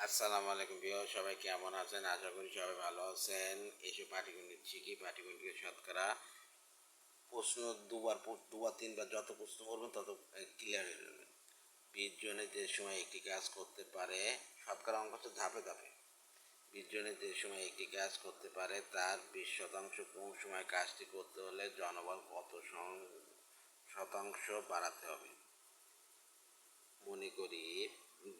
আসসালামু আলাইকুম ভিউয়ার, সবাই কেমন আছেন? আশা করি সবাই ভালো আছেন। এসব পাটিগণিত শিখি, পাটিগণিতের শতকরা প্রশ্ন দুবার তিনবার যত প্রশ্ন করবেন তত ক্লিয়ার হয়ে যাবে। 20 জনে যে সময় একটি কাজ করতে পারে, শতকরা অঙ্ক হচ্ছে ধাপে ধাপে। 20 জনে যে সময় একটি কাজ করতে পারে তার 20% কোন সময় কাজটি করতে হলে জনবল কত শতাংশ বাড়াতে হবে। মনে করি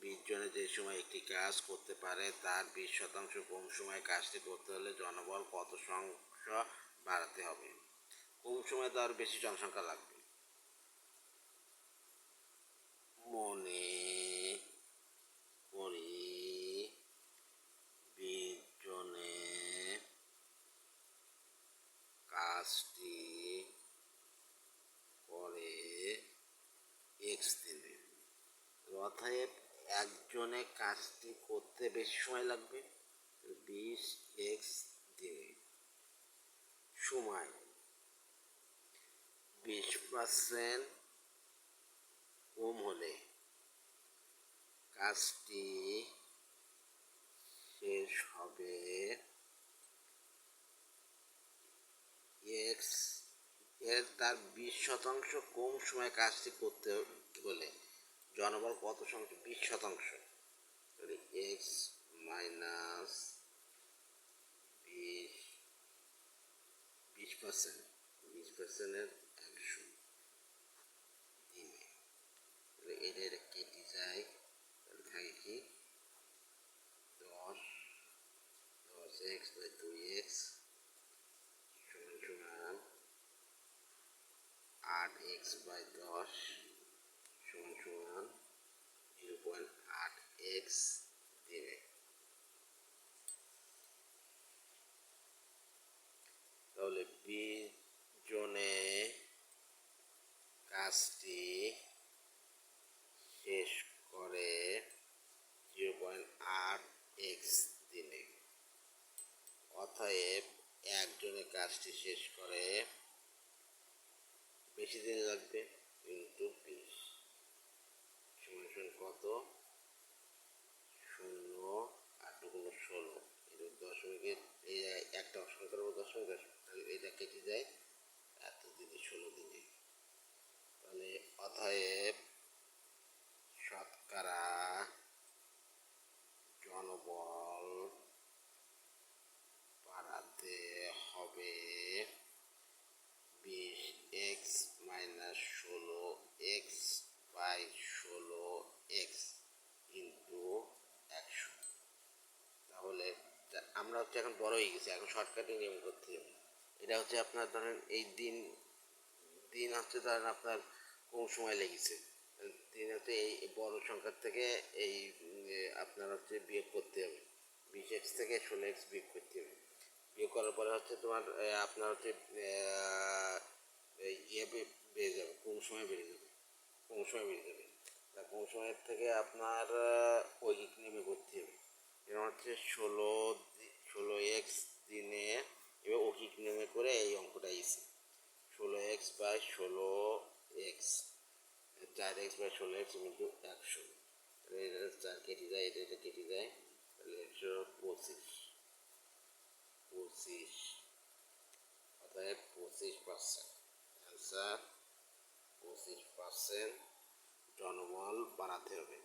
20 জনে যে সময় একটি কাজ করতে পারে তার 20% কম সময়ে কাজটি করতে হলে জনবল কত শতাংশ বাড়াতে হবে। কম সময়ে তো আরও বেশি জনসংখ্যা লাগবে। মনে করি 20 জনে কাজটি করে x দিনে, অতএব একজনে কাজটি করতে বেশি সময় লাগবে। 20x দিনে সময় 20% কম হলে কাজটি শেষ হবে x এর তার 20% কম সময় কাজটি করতে হলে জনবল কত সংখ্যা 20%, x মাইনাস 20%-এর 100 দিনে, এটা কেটে যায়, থাকে কি 10x বাই 2x সমান 8x বাই 10 সমান 0.8x দিনে। তাহলে 20 জনে কাজটি শেষ করে 0.8x দিনে, অতএব একজনের কাজটি শেষ করে বেশি দিন লাগবে কিন্তু 20 সমান কত 0 8 × 16, এটা দশমিকের এই একটা সংখ্যার উপর দশমিক, তাহলে এটা কেটে যায় এত দিনে 16 দিনে। তাহলে অতএব শতকরা জনবল বাড়াতে হবে 20x minus 16x by 16x into 100। তাহলে আমরা হচ্ছে এখন বড় হয়ে গেছি, এখন শর্টকাটে নিয়ম করতে হবে। এটা হচ্ছে আপনার ধরেন এই দিন হচ্ছে ধরেন আপনার কম সময় লেগেছে, দিন হচ্ছে এই বড় সংখ্যার থেকে এই আপনার হচ্ছে বিয়োগ করতে হবে, 20x থেকে 16x বিয়োগ করতে হবে। বিয়োগ করার পরে হচ্ছে তোমার আপনার হচ্ছে ইয়ে বেড়ে যাবে, কম সময় বেড়ে যাবে, তা কম সময়ের থেকে আপনার ঐকিক নেমে করতে হবে। যেমন হচ্ছে 16x দিনে এবার ঐকিক নেমে করে এই অঙ্কটা এসে 16x by 16x 4x by 16x into 100, তাহলে এটা 4 কেটে যায়, এটা কেটে যায়, তাহলে 125 অর্থাৎ 25%। অ্যান্সার 25% জনবল বাড়াতে হবে।